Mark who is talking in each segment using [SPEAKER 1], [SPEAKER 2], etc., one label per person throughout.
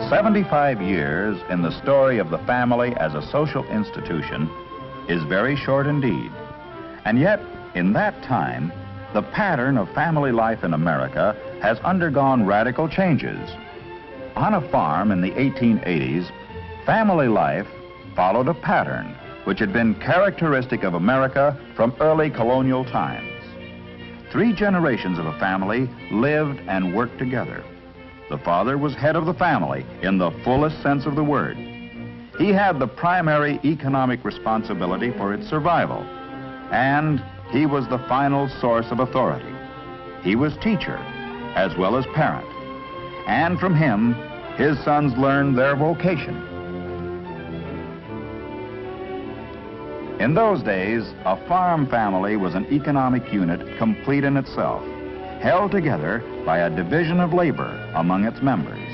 [SPEAKER 1] 75 years in the story of the family as a social institution is very short indeed. And yet, in that time, the pattern of family life in America has undergone radical changes. On a farm in the 1880s, family life followed a pattern which had been characteristic of America from early colonial times. 3 generations of a family lived and worked together. The father was head of the family in the fullest sense of the word. He had the primary economic responsibility for its survival, and he was the final source of authority. He was teacher as well as parent, and from him, his sons learned their vocation. In those days, a farm family was an economic unit complete in itself, held together by a division of labor among its members.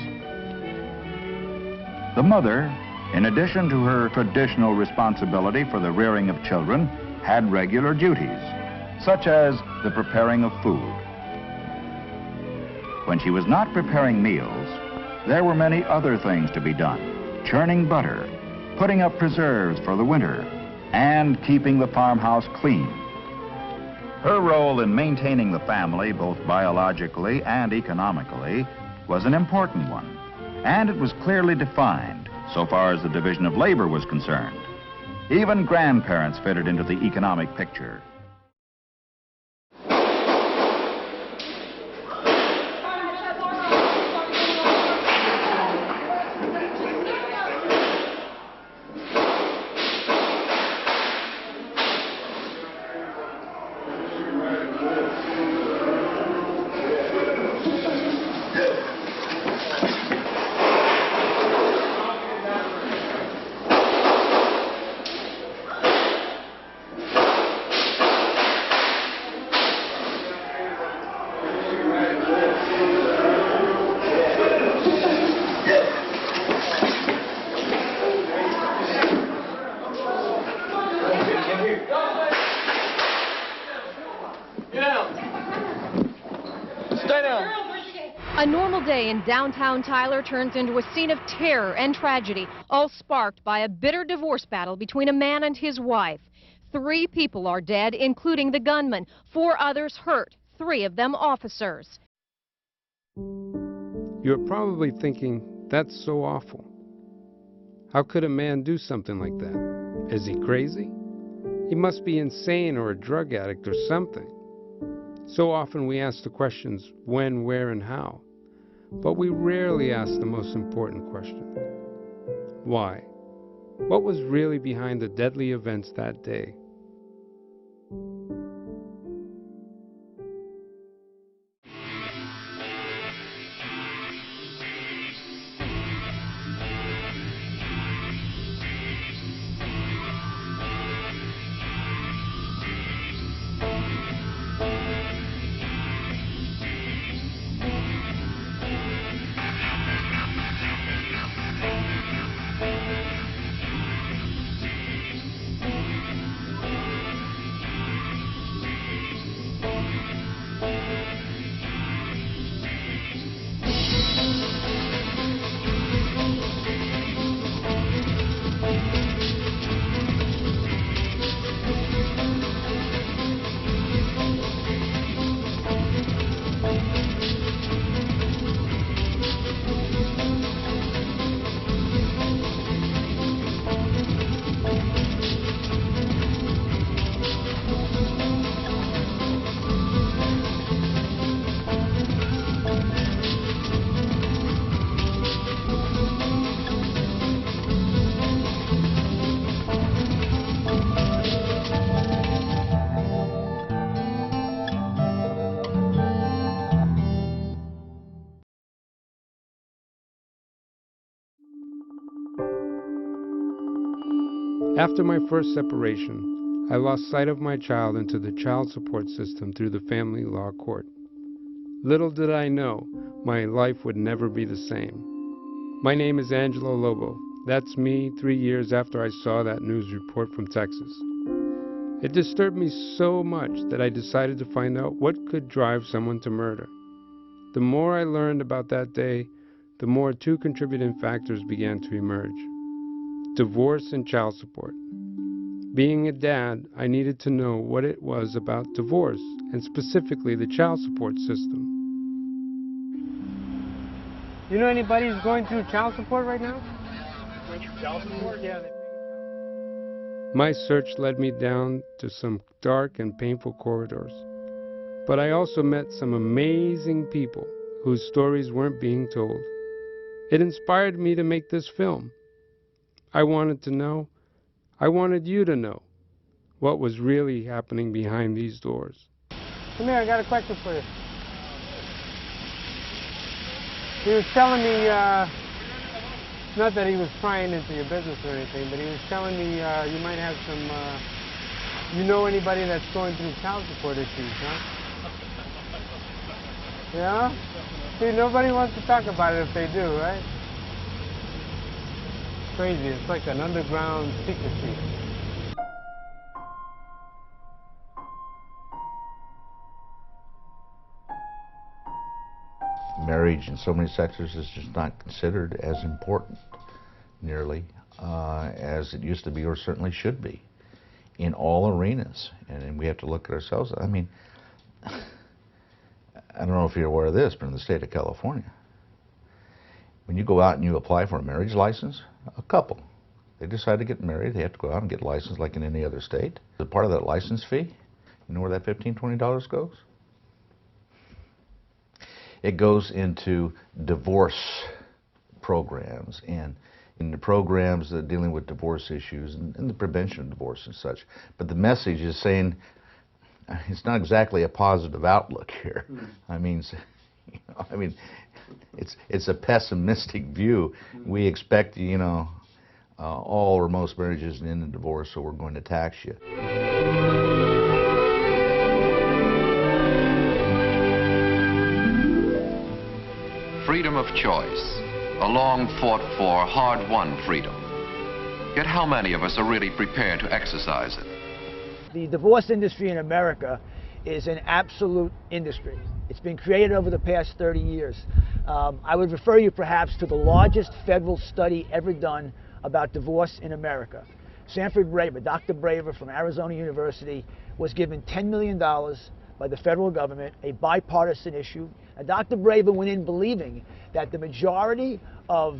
[SPEAKER 1] The mother, in addition to her traditional responsibility for the rearing of children, had regular duties, such as the preparing of food. When she was not preparing meals, there were many other things to be done: churning butter, putting up preserves for the winter, and keeping the farmhouse clean. Her role in maintaining the family, both biologically and economically, was an important one, and it was clearly defined so far as the division of labor was concerned. Even grandparents fitted into the economic picture.
[SPEAKER 2] A normal day in downtown Tyler turns into a scene of terror and tragedy, all sparked by a bitter divorce battle between a man and his wife. 3 people are dead, including the gunman. 4 others hurt, 3 of them officers.
[SPEAKER 3] You're probably thinking, that's so awful. How could a man do something like that? Is he crazy? He must be insane or a drug addict or something. So often we ask the questions when, where, and how. But we rarely ask the most important question. Why? What was really behind the deadly events that day? After my first separation, I lost sight of my child into the child support system through the family law court. Little did I know, my life would never be the same. My name is Angelo Lobo. That's me 3 years after I saw that news report from Texas. It disturbed me so much that I decided to find out what could drive someone to murder. The more I learned about that day, the more two contributing factors began to emerge: divorce and child support. Being a dad, I needed to know what it was about divorce, and specifically the child support system.
[SPEAKER 4] You know anybody who's going through child support right now? Child support? Yeah.
[SPEAKER 3] My search led me down to some dark and painful corridors. But I also met some amazing people whose stories weren't being told. It inspired me to make this film. I wanted to know, I wanted you to know, what was really happening behind these doors.
[SPEAKER 4] Come here, I got a question for you. He was telling me, not that he was prying into your business or anything, but he was telling me you might have some, you know anybody that's going through child support issues, huh? Yeah? See, nobody wants to talk about it if they do, right? It's crazy. It's like an underground secrecy.
[SPEAKER 5] Marriage in so many sectors is just not considered as important, nearly, as it used to be, or certainly should be, in all arenas. And we have to look at ourselves. I mean, I don't know if you're aware of this, but in the state of California, when you go out and you apply for a marriage license, a couple, they decide to get married, they have to go out and get licensed like in any other state. As part of that license fee, you know where that $15, $20 goes? It goes into divorce programs and in the programs that are dealing with divorce issues and the prevention of divorce and such. But the message is saying it's not exactly a positive outlook here. I mean, it's a pessimistic view. We expect, all or most marriages to end in divorce, so we're going to tax you.
[SPEAKER 6] Freedom of choice, a long fought for, hard won freedom. Yet how many of us are really prepared to exercise it?
[SPEAKER 7] The divorce industry in America is an absolute industry. It's been created over the past 30 years. I would refer you perhaps to the largest federal study ever done about divorce in America. Sanford Braver, Dr. Braver from Arizona University, was given $10 million by the federal government, a bipartisan issue. And Dr. Braver went in believing that the majority of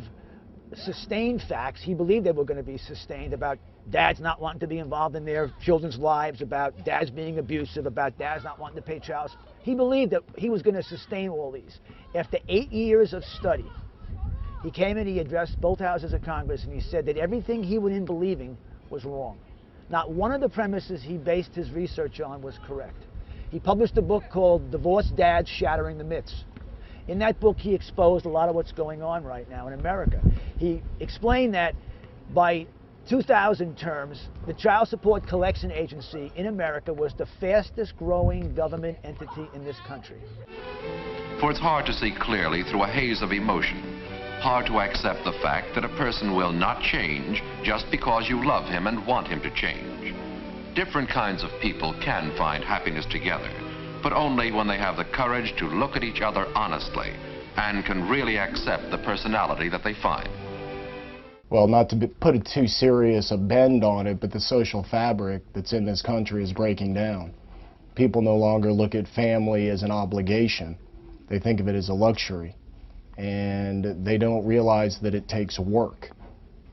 [SPEAKER 7] sustained facts, he believed they were going to be sustained, about dads not wanting to be involved in their children's lives, about dads being abusive, about dads not wanting to pay child support. He believed that he was going to sustain all these. After 8 years of study, he came and he addressed both houses of Congress and he said that everything he went in believing was wrong. Not one of the premises he based his research on was correct. He published a book called Divorced Dads Shattering the Myths. In that book, he exposed a lot of what's going on right now in America. He explained that by 2000 terms, the Child Support Collection Agency in America was the fastest growing government entity in this country.
[SPEAKER 6] For it's hard to see clearly through a haze of emotion, hard to accept the fact that a person will not change just because you love him and want him to change. Different kinds of people can find happiness together, but only when they have the courage to look at each other honestly and can really accept the personality that they find.
[SPEAKER 8] Well, not to put it too serious a bend on it, but the social fabric that's in this country is breaking down. People no longer look at family as an obligation. They think of it as a luxury. And they don't realize that it takes work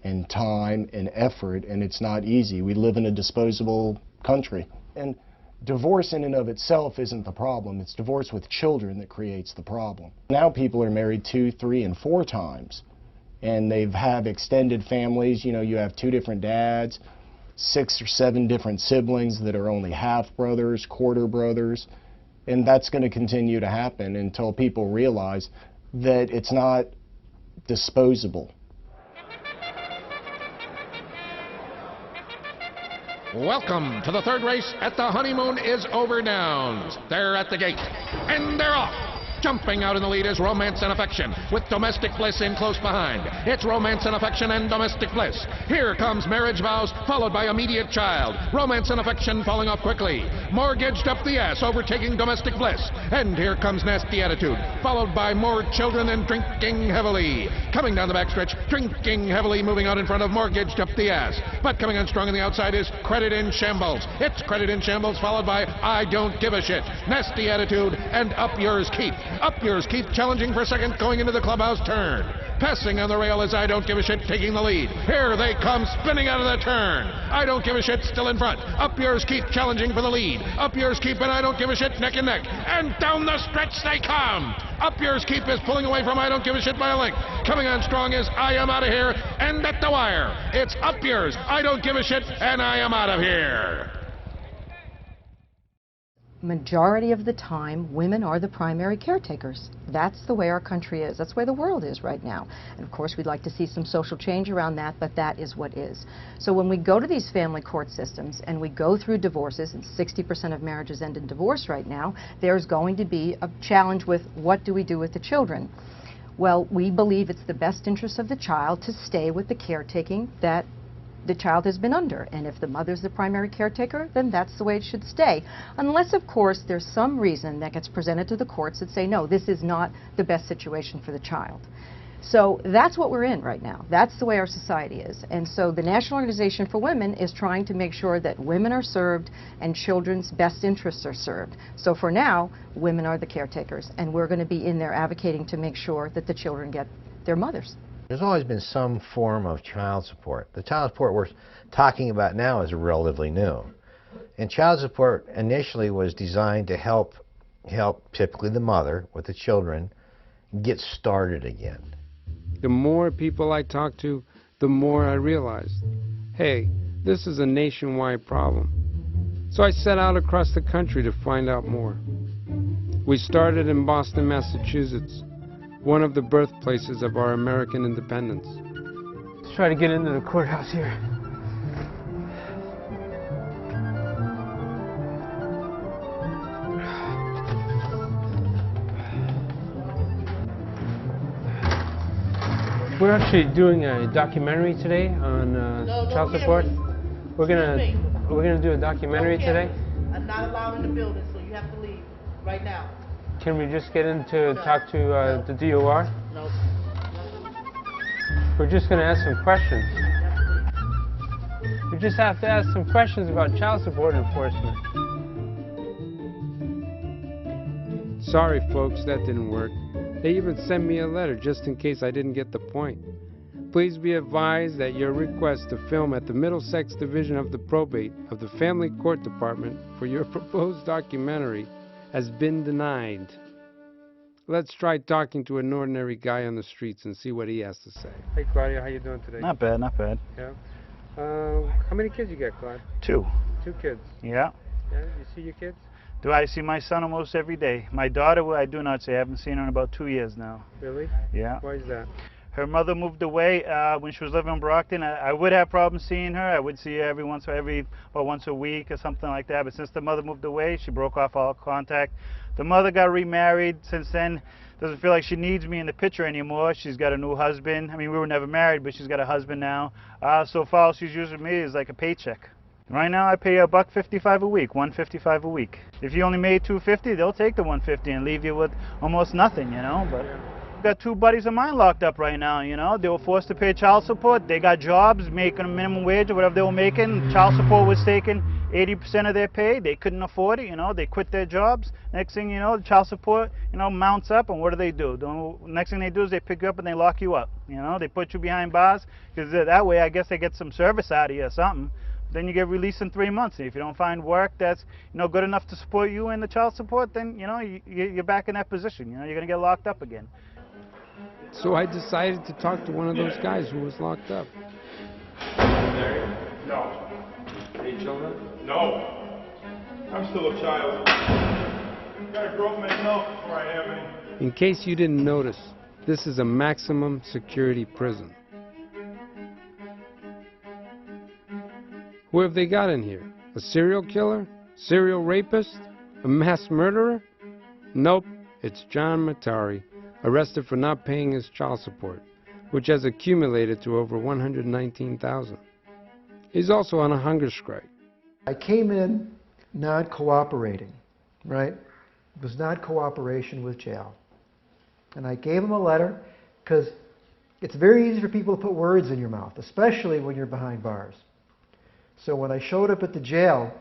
[SPEAKER 8] and time and effort, and it's not easy. We live in a disposable country. And divorce in and of itself isn't the problem. It's divorce with children that creates the problem. Now people are married 2, 3, and 4 times. And they have extended families. You know, you have 2 different dads, 6 or 7 different siblings that are only half brothers, quarter brothers. And that's going to continue to happen until people realize that it's not disposable.
[SPEAKER 9] Welcome to the 3rd race at the Honeymoon is Over Downs. They're at the gate, and they're off. Jumping out in the lead is Romance and Affection, with Domestic Bliss in close behind. It's Romance and Affection and Domestic Bliss. Here comes Marriage Vows, followed by Immediate Child. Romance and Affection falling off quickly. Mortgaged Up the Ass, overtaking Domestic Bliss. And here comes Nasty Attitude, followed by More Children and Drinking Heavily. Coming down the backstretch, Drinking Heavily moving out in front of Mortgaged Up the Ass. But coming on strong on the outside is Credit in Shambles. It's Credit in Shambles, followed by I Don't Give a Shit, Nasty Attitude, and Up Yours Keep. Up Yours Keep challenging for second, going into the clubhouse turn. Passing on the rail is I Don't Give a Shit taking the lead. Here they come spinning out of the turn. I Don't Give a Shit still in front. Up Yours Keep challenging for the lead. Up Yours Keep and I Don't Give a Shit neck and neck. And down the stretch they come. Up Yours Keep is pulling away from I Don't Give a Shit by a length. Coming on strong is I Am Out of Here, and at the wire, it's Up Yours, I Don't Give a Shit, and I Am Out of Here.
[SPEAKER 10] Majority of the time, women are the primary caretakers. That's the way our country is. That's the way the world is right now. And of course, we'd like to see some social change around that, but that is what is. So when we go to these family court systems and we go through divorces, and 60% of marriages end in divorce right now, there's going to be a challenge with what do we do with the children? Well, we believe it's the best interest of the child to stay with the caretaking that the child has been under, and if the mother's the primary caretaker, then that's the way it should stay, unless of course there's some reason that gets presented to the courts that say no, this is not the best situation for the child. So that's what we're in right now. That's the way our society is. And so the National Organization for Women is trying to make sure that women are served and children's best interests are served. So for now, women are the caretakers, and we're going to be in there advocating to make sure that the children get their mothers.
[SPEAKER 11] There's always been some form of child support. The child support we're talking about now is relatively new. And child support initially was designed to help typically the mother with the children get started again.
[SPEAKER 3] The more people I talked to, the more I realized, hey, this is a nationwide problem. So I set out across the country to find out more. We started in Boston, Massachusetts, one of the birthplaces of our American independence.
[SPEAKER 4] Let's try to get into the courthouse here. We're actually doing a documentary today on child support. We're gonna do a documentary today.
[SPEAKER 12] I'm not allowed in the building, so you have to leave right now.
[SPEAKER 4] Can we just get in to talk to the DOR?
[SPEAKER 12] No.
[SPEAKER 4] We're just going to ask some questions. We just have to ask some questions about child support enforcement.
[SPEAKER 3] Sorry, folks, that didn't work. They even sent me a letter just in case I didn't get the point. Please be advised that your request to film at the Middlesex Division of the Probate of the Family Court Department for your proposed documentary has been denied. Let's try talking to an ordinary guy on the streets and see what he has to say.
[SPEAKER 4] Hey, Claudia, how you doing today?
[SPEAKER 13] Not bad, not bad.
[SPEAKER 4] Yeah. How many kids you got, Claude?
[SPEAKER 13] 2.
[SPEAKER 4] 2 kids.
[SPEAKER 13] Yeah.
[SPEAKER 4] Yeah. You see your kids?
[SPEAKER 13] Do I see my son almost every day? My daughter, I do not see. I haven't seen her in about 2 years now.
[SPEAKER 4] Really?
[SPEAKER 13] Yeah.
[SPEAKER 4] Why is that?
[SPEAKER 13] Her mother moved away when she was living in Brockton. I would have problems seeing her. I would see her once a week or something like that. But since the mother moved away, she broke off all contact. The mother got remarried. Since then, doesn't feel like she needs me in the picture anymore. She's got a new husband. I mean, we were never married, but she's got a husband now. So far, all she's using me is like a paycheck. Right now, I pay $1.55 a week, $1.55 a week. If you only made $2.50, they'll take the $1.50 and leave you with almost nothing, you know. But I've got 2 buddies of mine locked up right now, you know. They were forced to pay child support. They got jobs making a minimum wage or whatever they were making. Child support was taking 80% of their pay. They couldn't afford it, you know. They quit their jobs. Next thing you know, the child support, you know, mounts up, and what do? The next thing they do is they pick you up and they lock you up, you know. They put you behind bars because that way I guess they get some service out of you or something. Then you get released in 3 months. And if you don't find work that's, you know, good enough to support you and the child support, then, you know, you're back in that position. You know, you're going to get locked up again.
[SPEAKER 3] So I decided to talk to one of those guys who was locked up.
[SPEAKER 14] Married? No.
[SPEAKER 4] Any children?
[SPEAKER 14] No. I'm still a child. Gotta grow up myself before I have any.
[SPEAKER 3] In case you didn't notice, this is a maximum security prison. Who have they got in here? A serial killer? Serial rapist? A mass murderer? Nope, It's John Matari, arrested for not paying his child support, which has accumulated to over $119,000. He's also on a hunger strike.
[SPEAKER 15] I came in not cooperating, right? It was not cooperation with jail. And I gave him a letter because it's very easy for people to put words in your mouth, especially when you're behind bars. So when I showed up at the jail,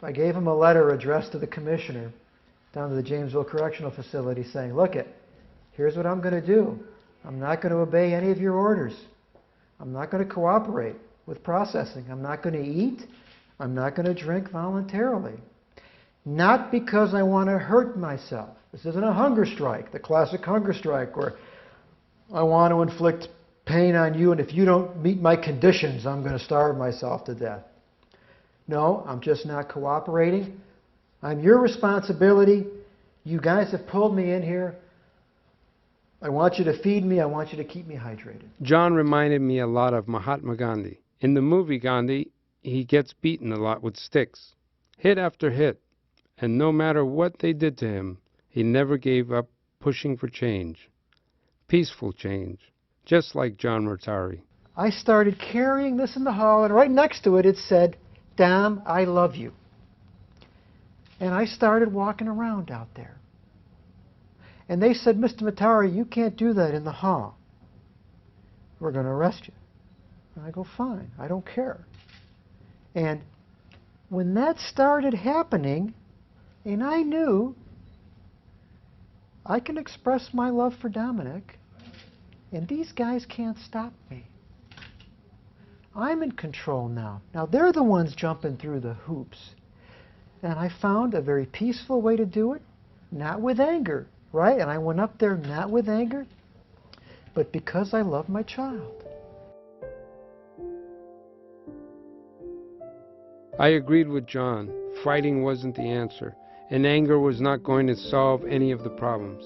[SPEAKER 15] I gave him a letter addressed to the commissioner down to the Jamesville Correctional Facility saying, look here's what I'm going to do. I'm not going to obey any of your orders. I'm not going to cooperate with processing. I'm not going to eat. I'm not going to drink voluntarily. Not because I want to hurt myself. This isn't a hunger strike, the classic hunger strike where I want to inflict pain on you, and if you don't meet my conditions, I'm going to starve myself to death. No, I'm just not cooperating. I'm your responsibility. You guys have pulled me in here. I want you to feed me. I want you to keep me hydrated.
[SPEAKER 3] John reminded me a lot of Mahatma Gandhi. In the movie Gandhi, he gets beaten a lot with sticks, hit after hit, and no matter what they did to him, he never gave up pushing for change. Peaceful change, just like John Matari.
[SPEAKER 15] I started carrying this in the hall, and right next to it, it said, Dom, I love you. And I started walking around out there. And they said, Mr. Matari, you can't do that in the hall. We're going to arrest you. And I go, fine, I don't care. And when that started happening, and I knew I can express my love for Dominic, and these guys can't stop me. I'm in control now. Now they're the ones jumping through the hoops. And I found a very peaceful way to do it, not with anger, right? And I went up there not with anger, but because I love my child.
[SPEAKER 3] I agreed with John. Fighting wasn't the answer, and anger was not going to solve any of the problems.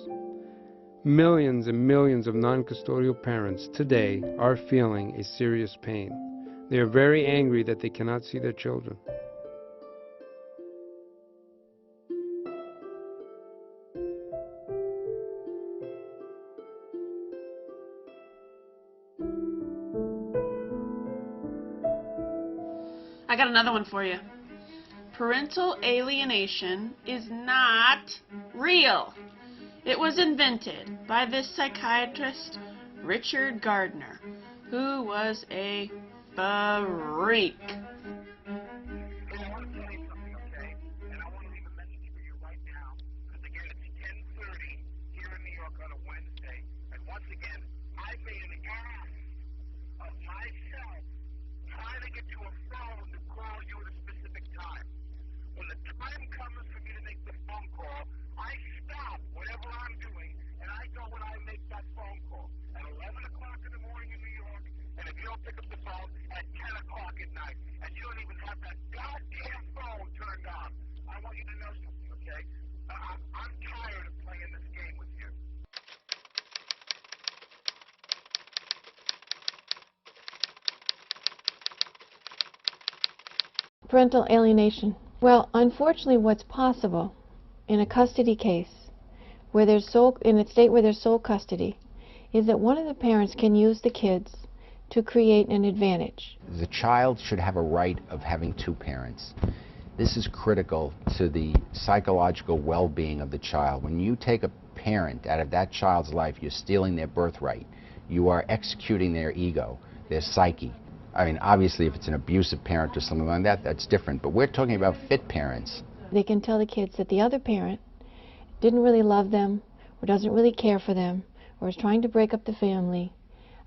[SPEAKER 3] Millions and millions of non-custodial parents today are feeling a serious pain. They are very angry that they cannot see their children.
[SPEAKER 12] I got another one for you. Parental alienation is not real. It was invented by this psychiatrist, Richard Gardner, who was a freak.
[SPEAKER 16] Parental alienation. Well, unfortunately, what's possible in a custody case where there's in a state where there's sole custody is that one of the parents can use the kids to create an advantage.
[SPEAKER 17] The child should have a right of having two parents. This is critical to the psychological well-being of the child. When you take a parent out of that child's life, you're stealing their birthright. You are executing their ego, their psyche. I mean, obviously, if it's an abusive parent or something like that, that's different. But we're talking about fit parents.
[SPEAKER 16] They can tell the kids that the other parent didn't really love them, or doesn't really care for them, or is trying to break up the family,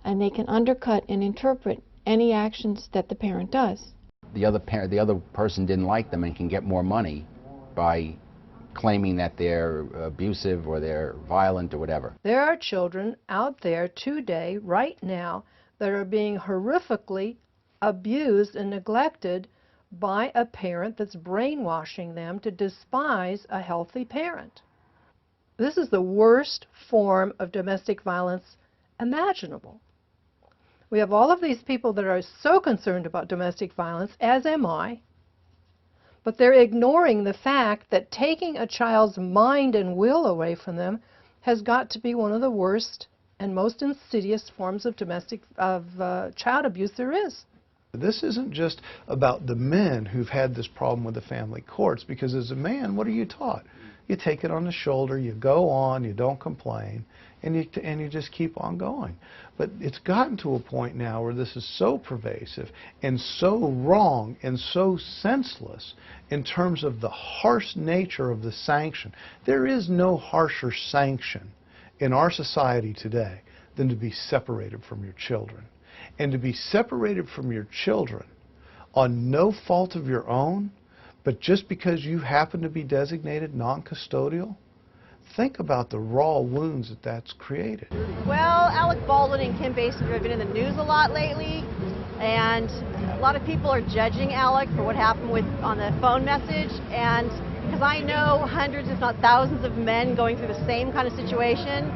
[SPEAKER 16] and they can undercut and interpret any actions that the parent does.
[SPEAKER 17] The other person didn't like them and can get more money by claiming that they're abusive or they're violent or whatever.
[SPEAKER 18] There are children out there today, right now, that are being horrifically abused and neglected by a parent that's brainwashing them to despise a healthy parent. This is the worst form of domestic violence imaginable. We have all of these people that are so concerned about domestic violence, as am I, But they're ignoring the fact that taking a child's mind and will away from them has got to be one of the worst and most insidious forms of child abuse there is.
[SPEAKER 19] This isn't just about the men who've had this problem with the family courts, because as a man, what are you taught? You take it on the shoulder, you go on, you don't complain, and you just keep on going. But it's gotten to a point now where this is so pervasive and so wrong and so senseless in terms of the harsh nature of the sanction. There is no harsher sanction in our society today than to be separated from your children. And to be separated from your children on no fault of your own, but just because you happen to be designated non-custodial, think about the raw wounds that that's created.
[SPEAKER 20] Well, Alec Baldwin and Kim Basinger have been in the news a lot lately, and a lot of people are judging Alec for what happened on the phone message, and because I know hundreds, if not thousands, of men going through the same kind of situation.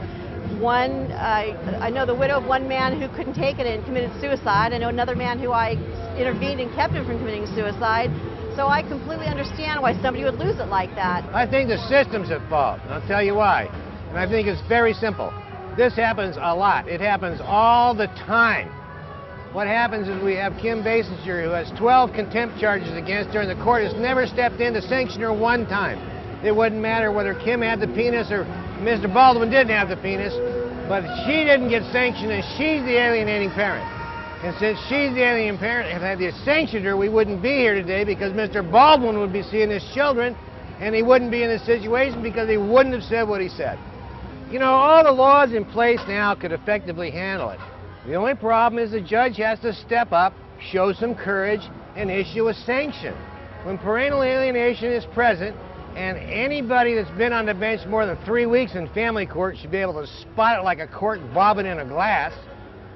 [SPEAKER 20] I know the widow of one man who couldn't take it and committed suicide. I know another man who I intervened and kept him from committing suicide. So I completely understand why somebody would lose it like that.
[SPEAKER 11] I think the system's at fault, and I'll tell you why. And I think it's very simple. This happens a lot. It happens all the time. What happens is we have Kim Basinger, who has 12 contempt charges against her, and the court has never stepped in to sanction her one time. It wouldn't matter whether Kim had the penis or Mr. Baldwin didn't have the penis, but she didn't get sanctioned, and she's the alienating parent. And since she's the alien parent, if had they sanctioned her, we wouldn't be here today, because Mr. Baldwin would be seeing his children, and he wouldn't be in this situation because he wouldn't have said what he said. You know, all the laws in place now could effectively handle it. The only problem is the judge has to step up, show some courage, and issue a sanction. When parental alienation is present, and anybody that's been on the bench more than 3 weeks in family court should be able to spot it like a cork bobbing in a glass.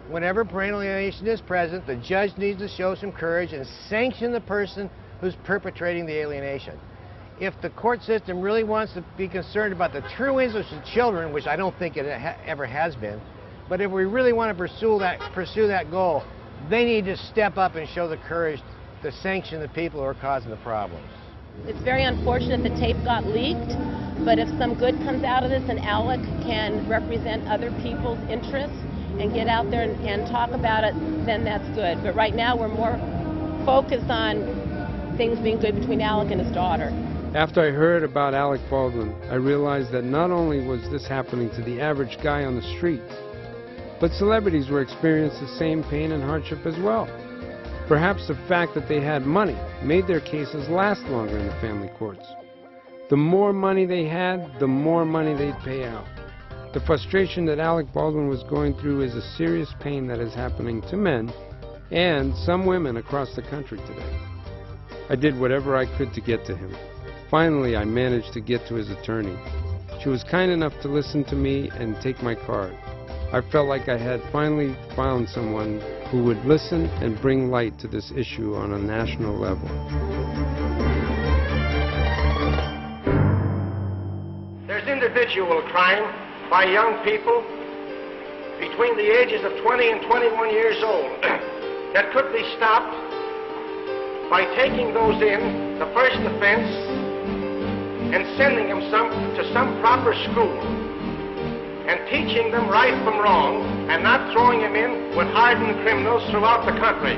[SPEAKER 11] Whenever parental alienation is present, the judge needs to show some courage and sanction the person who's perpetrating the alienation. If the court system really wants to be concerned about the true interests of children, which I don't think it ever has been, but if we really want to pursue that goal, they need to step up and show the courage to sanction the people who are causing the problems.
[SPEAKER 21] It's very unfortunate the tape got leaked, but if some good comes out of this and Alec can represent other people's interests and get out there and talk about it, then that's good. But right now we're more focused on things being good between Alec and his daughter.
[SPEAKER 3] After I heard about Alec Baldwin, I realized that not only was this happening to the average guy on the streets, but celebrities were experiencing the same pain and hardship as well. Perhaps the fact that they had money made their cases last longer in the family courts. The more money they had, the more money they'd pay out. The frustration that Alec Baldwin was going through is a serious pain that is happening to men and some women across the country today. I did whatever I could to get to him. Finally, I managed to get to his attorney. She was kind enough to listen to me and take my card. I felt like I had finally found someone who would listen and bring light to this issue on a national level.
[SPEAKER 22] There's individual crime by young people between the ages of 20 and 21 years old that could be stopped by taking those in, the first offense, and sending them to some proper school and teaching them right from wrong and not throwing them in with hardened criminals throughout the country,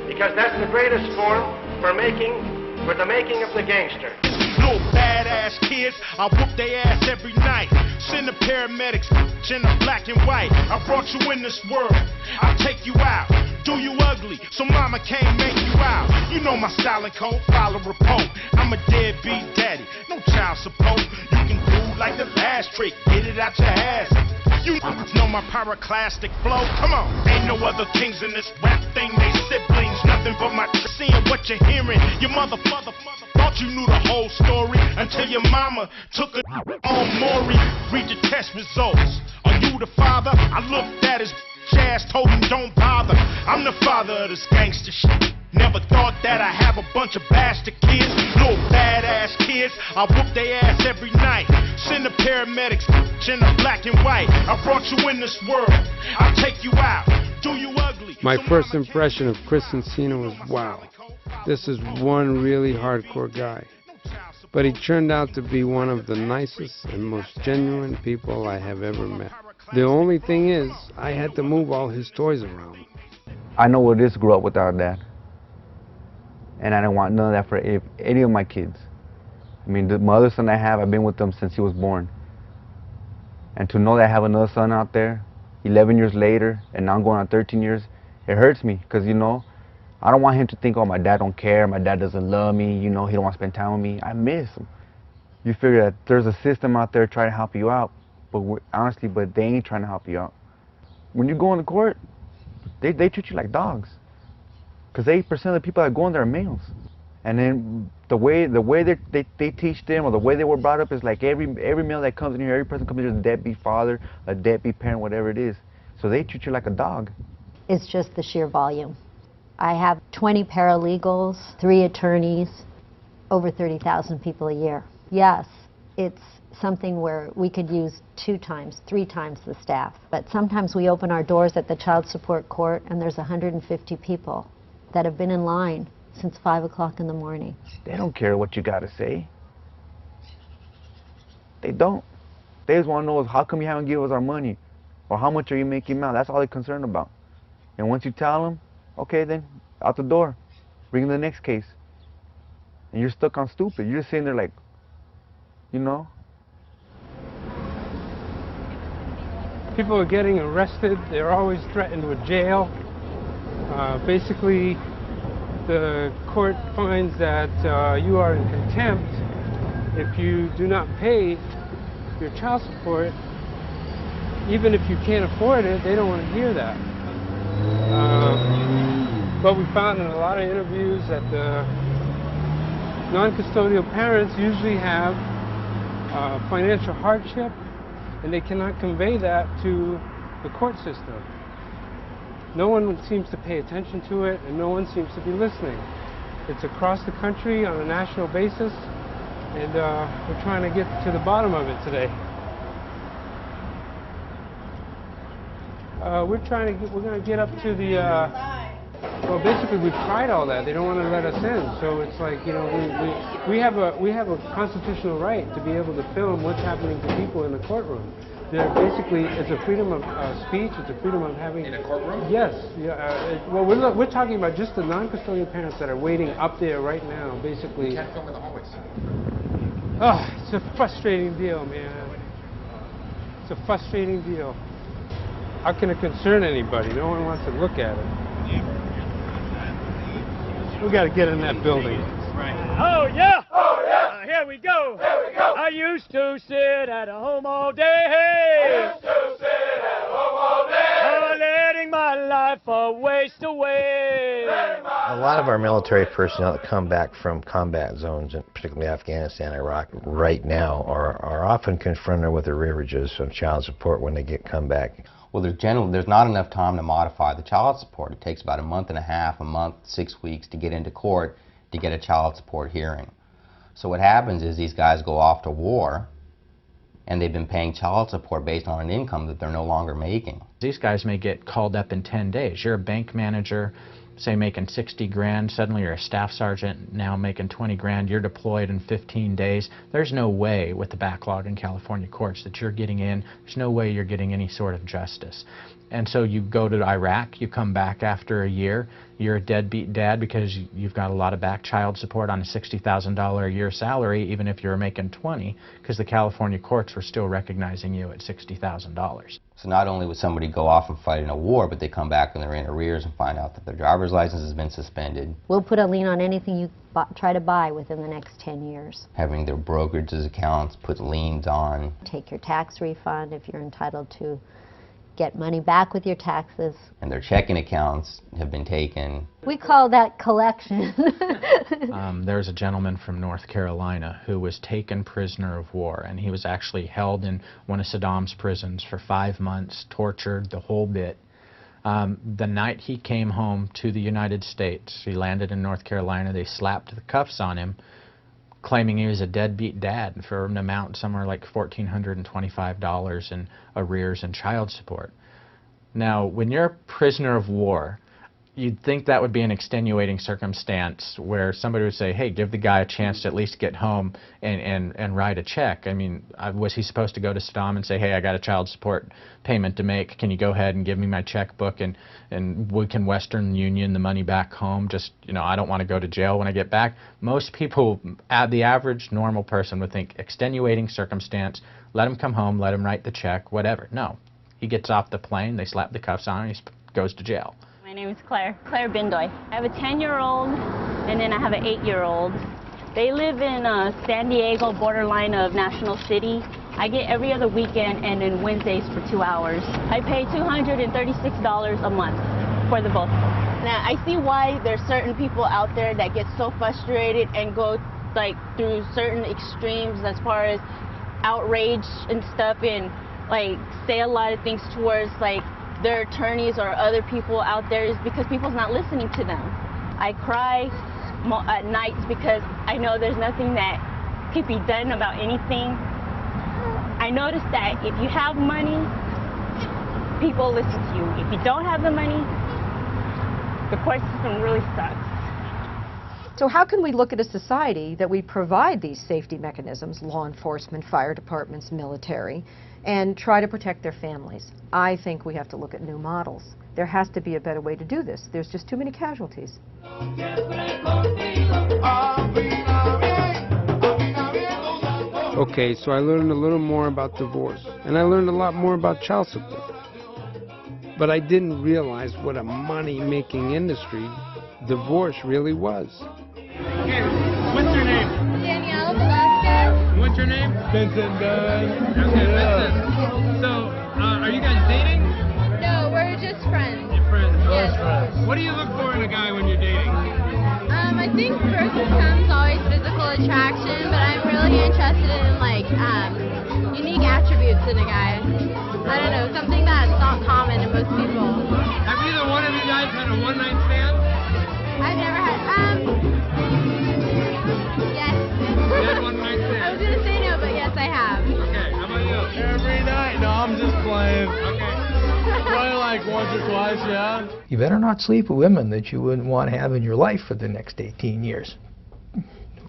[SPEAKER 22] because that's the greatest form for the making of the gangster.
[SPEAKER 14] Little badass kids, I whoop their ass every night. Send the paramedics in the black and white. I brought you in this world, I'll take you out. Do you ugly, so mama can't make you out. You know my style and code, follow report. I'm a deadbeat daddy, no child support. You can do like the last trick, get it out your ass. You know my pyroclastic flow, come on. Ain't no other kings in this rap thing, they siblings. Nothing but my seeing what you're hearing. Your mother thought you knew the whole story until your mama took it on Maury. Read your test results. Are you the father? I looked at his ass, told him don't bother. I'm the father of this gangster shit. Never thought that I have a bunch of bastard kids, little badass kids. I whoop their ass every night. Send the paramedics in the black and white. I brought you in this world, I'll take you out. Do you ugly?
[SPEAKER 3] My first impression of Chris Encino was wow. This is one really hardcore guy. But he turned out to be one of the nicest and most genuine people I have ever met. The only thing is, I had to move all his toys around.
[SPEAKER 1] I know what it is to grow up without a dad. And I don't want none of that for any of my kids. I mean, my other son I have, I've been with him since he was born. And to know that I have another son out there, 11 years later, and now I'm going on 13 years, it hurts me. Because, you know, I don't want him to think, oh, my dad don't care, my dad doesn't love me, you know, he don't want to spend time with me. I miss him. You figure that there's a system out there trying to help you out, but honestly, they ain't trying to help you out. When you go into court, they treat you like dogs. Because 80% of the people that go in there are males. And then the way they teach them, or the way they were brought up, is like every male that comes in here, every person comes in here is a deadbeat father, a deadbeat parent, whatever it is. So they treat you like a dog.
[SPEAKER 2] It's just the sheer volume. I have 20 paralegals, 3 attorneys, over 30,000 people a year. Yes, it's something where we could use 2 times, 3 times the staff. But sometimes we open our doors at the child support court and there's 150 people that have been in line since 5 o'clock in the morning.
[SPEAKER 1] They don't care what you got to say. They don't. They just want to know is how come you haven't given us our money? Or how much are you making out? That's all they're concerned about. And once you tell them, okay, then out the door, bring the next case. And you're stuck on stupid. You're just sitting there like, you know.
[SPEAKER 4] People are getting arrested. They're always threatened with jail. Basically, the court finds that you are in contempt if you do not pay your child support. Even if you can't afford it, they don't want to hear that. But we found in a lot of interviews that the non-custodial parents usually have financial hardship, and they cannot convey that to the court system. No one seems to pay attention to it, and no one seems to be listening. It's across the country on a national basis, and we're trying to get to the bottom of it today. We're going to get up to the, well, basically we've tried all that. They don't want to let us in. So it's like, you know, we have a constitutional right to be able to film what's happening to people in the courtroom. They're basically, it's a freedom of speech, it's a freedom of having... In a courtroom? Yes. Yeah, well, we're talking about just the non-custodial parents that are waiting up there right now, basically. You can't film in the hallways. Oh, it's a frustrating deal, man. It's a frustrating deal. How can it concern anybody? No one wants to look at it. We got to get in that building.
[SPEAKER 23] Oh, yeah! Oh, yeah! Here we go! Here we go! I used to sit at home all day. I used to sit at home all day. Letting my life waste away.
[SPEAKER 11] A lot of our military personnel that come back from combat zones, and particularly Afghanistan, Iraq, right now, are often confronted with arrearages of child support when they come back.
[SPEAKER 24] Well, there's not enough time to modify the child support. It takes about a month and a half, a month, 6 weeks to get into court to get a child support hearing. So what happens is these guys go off to war, and they've been paying child support based on an income that they're no longer making.
[SPEAKER 25] These guys may get called up in 10 days. You're a bank manager, say making 60 grand, suddenly you're a staff sergeant now making 20 grand, you're deployed in 15 days. There's no way with the backlog in California courts that you're getting in, there's no way you're getting any sort of justice. And so you go to Iraq, you come back after a year, you're a deadbeat dad because you've got a lot of back child support on a $60,000 a year salary, even if you're making 20, because the California courts were still recognizing you at $60,000.
[SPEAKER 24] So not only would somebody go off and fight in a war, but they come back and they're in arrears and find out that their driver's license has been suspended.
[SPEAKER 2] We'll put a lien on anything you try to buy within the next 10 years.
[SPEAKER 24] Having their brokerages accounts put liens on.
[SPEAKER 2] Take your tax refund if you're entitled to get money back with your taxes.
[SPEAKER 24] And their checking accounts have been taken.
[SPEAKER 2] We call that collection.
[SPEAKER 25] There's a gentleman from North Carolina who was taken prisoner of war, and he was actually held in one of Saddam's prisons for 5 months, tortured, the whole bit. The night he came home to the United States, he landed in North Carolina, they slapped the cuffs on him, claiming he was a deadbeat dad for an amount somewhere like $1,425 in arrears and child support. Now, when you're a prisoner of war, you'd think that would be an extenuating circumstance where somebody would say, hey, give the guy a chance to at least get home and write a check. I mean, was he supposed to go to Saddam and say, hey, I got a child support payment to make, can you go ahead and give me my checkbook and we can Western Union the money back home, just, you know, I don't want to go to jail when I get back. Most people, the average normal person would think extenuating circumstance, let him come home, let him write the check, whatever. No, he gets off the plane, they slap the cuffs on him, he goes to jail.
[SPEAKER 5] My name is Claire Bindoy. I have a 10-year-old and then I have an 8-year-old. They live in San Diego, borderline of National City. I get every other weekend and then Wednesdays for 2 hours. I pay $236 a month for the both. Now, I see why there's certain people out there that get so frustrated and go like through certain extremes as far as outrage and stuff and like say a lot of things towards like their attorneys or other people out there is because people's not listening to them. I cry at nights because I know there's nothing that can be done about anything. I noticed that if you have money, people listen to you. If you don't have the money, the court system really sucks.
[SPEAKER 10] So how can we look at a society that we provide these safety mechanisms, law enforcement, fire departments, military, and try to protect their families? I think we have to look at new models. There has to be a better way to do this. There's just too many casualties.
[SPEAKER 3] Okay, so I learned a little more about divorce, and I learned a lot more about child support. But I didn't realize what a money-making industry divorce really was.
[SPEAKER 23] Okay, what's your name?
[SPEAKER 6] Danielle Velasquez.
[SPEAKER 23] What's your name?
[SPEAKER 6] Vincent Dunn.
[SPEAKER 23] Okay, Vincent. So, are you guys dating?
[SPEAKER 6] No, we're just friends.
[SPEAKER 23] You're friends.
[SPEAKER 6] Yes.
[SPEAKER 23] What do you look for in a guy when you're dating?
[SPEAKER 6] I think first comes always physical attraction, but I'm really interested in like unique attributes in a guy. I don't know, something that's not common in most people.
[SPEAKER 23] Have either one of you guys had a one-night stand?
[SPEAKER 6] I've never had, yes.
[SPEAKER 23] You had one-night stand?
[SPEAKER 6] I was going to say no, but yes, I have.
[SPEAKER 23] Okay, how about you?
[SPEAKER 7] Every night. No, I'm just playing.
[SPEAKER 23] Okay.
[SPEAKER 7] Probably like once or twice, yeah.
[SPEAKER 8] You better not sleep with women that you wouldn't want to have in your life for the next 18 years.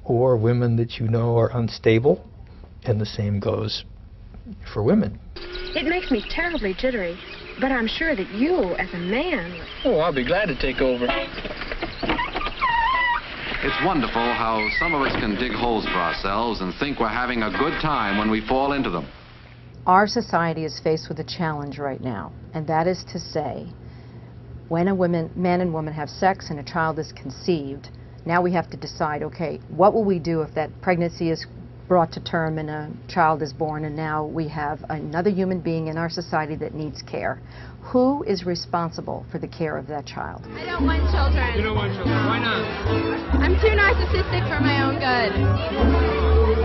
[SPEAKER 8] Or women that you know are unstable, and the same goes for women.
[SPEAKER 9] It makes me terribly jittery, but I'm sure that you, as a man...
[SPEAKER 7] Oh, I'll be glad to take over.
[SPEAKER 26] It's wonderful how some of us can dig holes for ourselves and think we're having a good time when we fall into them.
[SPEAKER 10] Our society is faced with a challenge right now, and that is to say, when man and woman have sex and a child is conceived, now we have to decide, okay, what will we do if that pregnancy is brought to term and a child is born and now we have another human being in our society that needs care? Who is responsible for the care of that child?
[SPEAKER 6] I don't want children.
[SPEAKER 23] You don't want children. Why not?
[SPEAKER 6] I'm too narcissistic for my own good.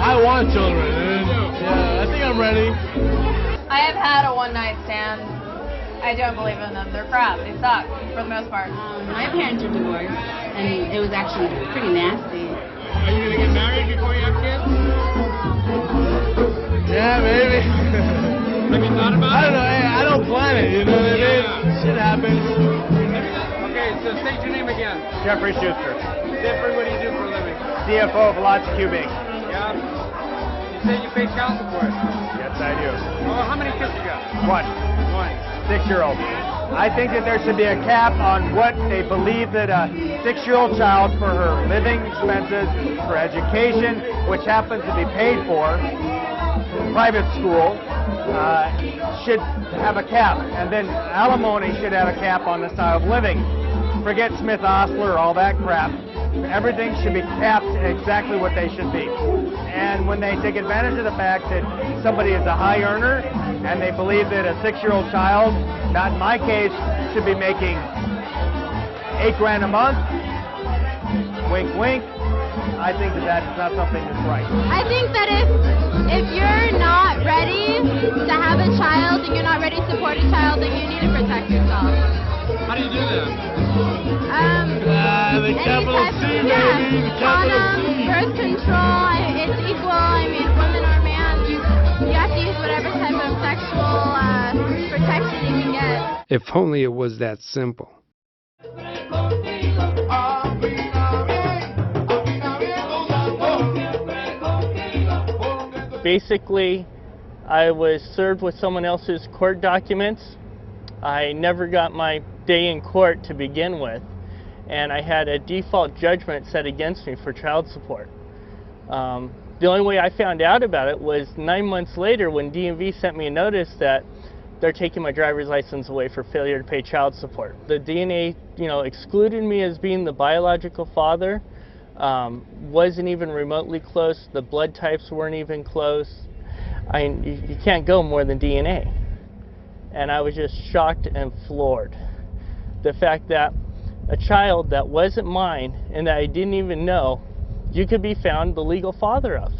[SPEAKER 7] I want children, dude. Yeah, I think I'm ready.
[SPEAKER 27] I have had a one-night stand. I don't believe in them. They're crap. They suck, for the most part.
[SPEAKER 28] My parents are divorced, and it was actually pretty nasty.
[SPEAKER 23] Are you going to get married before you have kids?
[SPEAKER 7] Yeah, maybe.
[SPEAKER 23] Have you thought about it?
[SPEAKER 7] I don't know. Hey, I don't plan it, you know what I mean? Shit happens.
[SPEAKER 23] Okay, so state your name again.
[SPEAKER 29] Jeffrey Schuster,
[SPEAKER 23] Jeffrey, what do you do for a living?
[SPEAKER 29] CFO of Lots Cubing.
[SPEAKER 23] Yeah. You say you pay child support.
[SPEAKER 29] Yes, I do.
[SPEAKER 23] Oh, how many kids you got?
[SPEAKER 29] One. 6-year-old. I think that there should be a cap on what they believe that a 6-year-old child, for her living expenses, for education, which happens to be paid for, private school, should have a cap. And then alimony should have a cap on the style of living. Forget Smith-Ostler, all that crap. Everything should be capped exactly what they should be. And when they take advantage of the fact that somebody is a high earner and they believe that a 6-year-old child, not in my case, should be making $8 grand a month, wink wink, I think that that's not something that's right.
[SPEAKER 6] I think that if you're not ready to have a child and you're not ready to support a child, then you need to protect yourself.
[SPEAKER 23] How do you do that?
[SPEAKER 7] The capital C, baby. The capital C.
[SPEAKER 6] Birth control, it's equal. I mean, women or man, you have to use whatever type of sexual protection you can get.
[SPEAKER 3] If only it was that simple.
[SPEAKER 12] Basically, I was served with someone else's court documents. I never got my day in court to begin with, and I had a default judgment set against me for child support. The only way I found out about it was 9 months later when DMV sent me a notice that they're taking my driver's license away for failure to pay child support. The DNA, excluded me as being the biological father. Wasn't even remotely close. The blood types weren't even close. You can't go more than DNA. And I was just shocked and floored. The fact that a child that wasn't mine and that I didn't even know, you could be found the legal father of.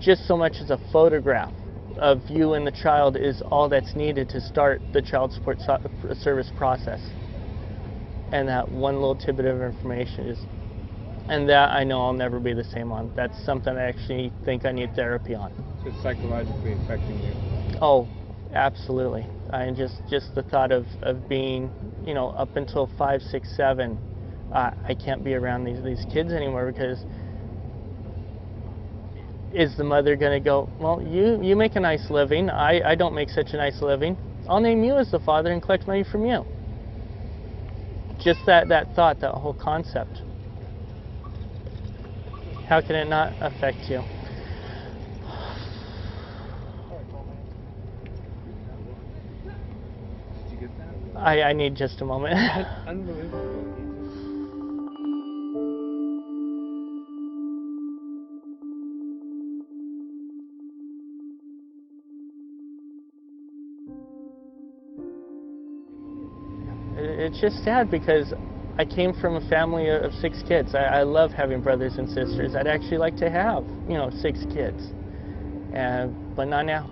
[SPEAKER 12] Just so much as a photograph of you and the child is all that's needed to start the child support service process. And that one little tidbit of information is, and that I know I'll never be the same on. That's something I actually think I need therapy on.
[SPEAKER 3] So it's psychologically affecting you?
[SPEAKER 12] Oh, absolutely. I just the thought of being, up until 5, 6, 7, I can't be around these kids anymore because is the mother going to go, well, you make a nice living, I don't make such a nice living, I'll name you as the father and collect money from you. Just that thought, that whole concept. How can it not affect you? I need just a moment.
[SPEAKER 3] Unbelievable.
[SPEAKER 12] It's just sad because I came from a family of 6 kids. I love having brothers and sisters. I'd actually like to have, 6 kids, but not now.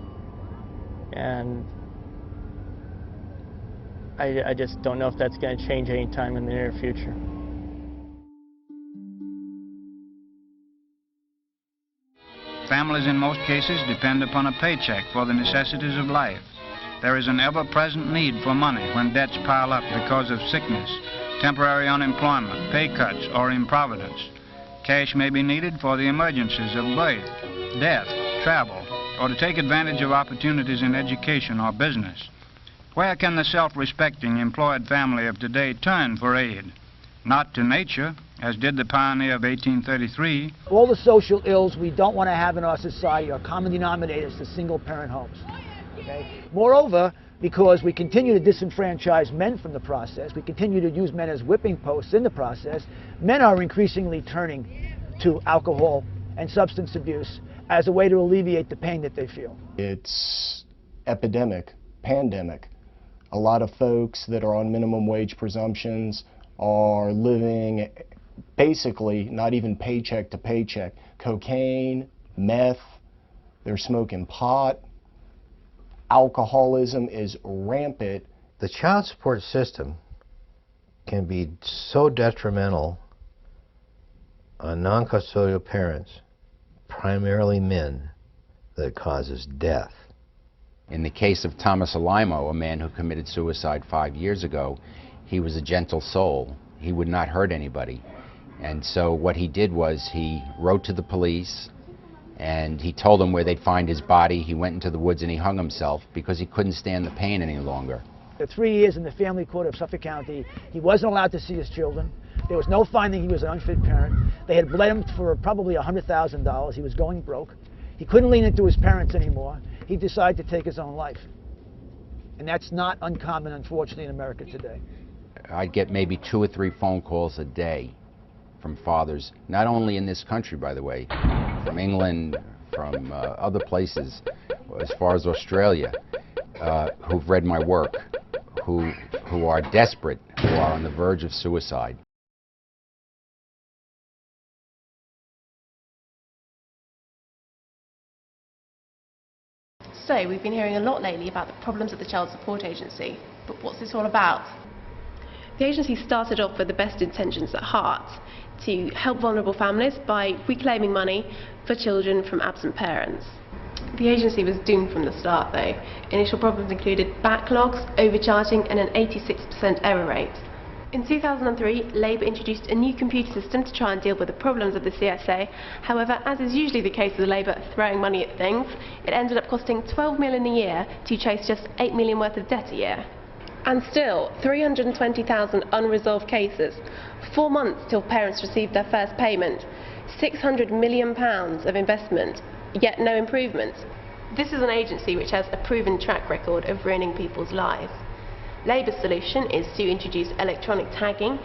[SPEAKER 12] And I just don't know if that's going to change anytime in the near future.
[SPEAKER 13] Families in most cases depend upon a paycheck for the necessities of life. There is an ever-present need for money when debts pile up because of sickness, temporary unemployment, pay cuts, or improvidence. Cash may be needed for the emergencies of birth, death, travel, or to take advantage of opportunities in education or business. Where can the self-respecting employed family of today turn for aid? Not to nature, as did the pioneer of 1833.
[SPEAKER 15] All the social ills we don't want to have in our society are common denominators to single-parent homes. Okay? Moreover, because we continue to disenfranchise men from the process, we continue to use men as whipping posts in the process, men are increasingly turning to alcohol and substance abuse as a way to alleviate the pain that they feel.
[SPEAKER 16] It's epidemic, pandemic. A lot of folks that are on minimum wage presumptions are living basically not even paycheck to paycheck. Cocaine, meth, they're smoking pot. Alcoholism is rampant.
[SPEAKER 11] The child support system can be so detrimental on non-custodial parents, primarily men, that it causes death.
[SPEAKER 24] In the case of Thomas Alaimo, a man who committed suicide 5 years ago, he was a gentle soul. He would not hurt anybody. And so what he did was he wrote to the police and he told them where they'd find his body. He went into the woods and he hung himself because he couldn't stand the pain any longer.
[SPEAKER 15] For 3 years in the family court of Suffolk County, he wasn't allowed to see his children. There was no finding he was an unfit parent. They had bled him for probably $100,000. He was going broke. He couldn't lean into his parents anymore. He decided to take his own life. And that's not uncommon, unfortunately, in America today.
[SPEAKER 24] I'd get maybe 2 or 3 phone calls a day from fathers, not only in this country, by the way, from England, from other places, as far as Australia, who've read my work, who are desperate, who are on the verge of suicide.
[SPEAKER 17] So, we've been hearing a lot lately about the problems of the Child Support Agency, but what's this all about?
[SPEAKER 18] The agency started off with the best intentions at heart, to help vulnerable families by reclaiming money for children from absent parents. The agency was doomed from the start though. Initial problems included backlogs, overcharging and an 86% error rate. In 2003, Labour introduced a new computer system to try and deal with the problems of the CSA. However, as is usually the case with Labour throwing money at things, it ended up costing £12 million a year to chase just £8 million worth of debt a year. And still, 320,000 unresolved cases, 4 months till parents received their first payment, £600 million of investment, yet no improvement. This is an agency which has a proven track record of ruining people's lives. Labour's solution is to introduce electronic tagging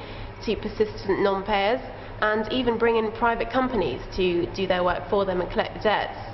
[SPEAKER 18] to persistent non-payers and even bring in private companies to do their work for them and collect the debts.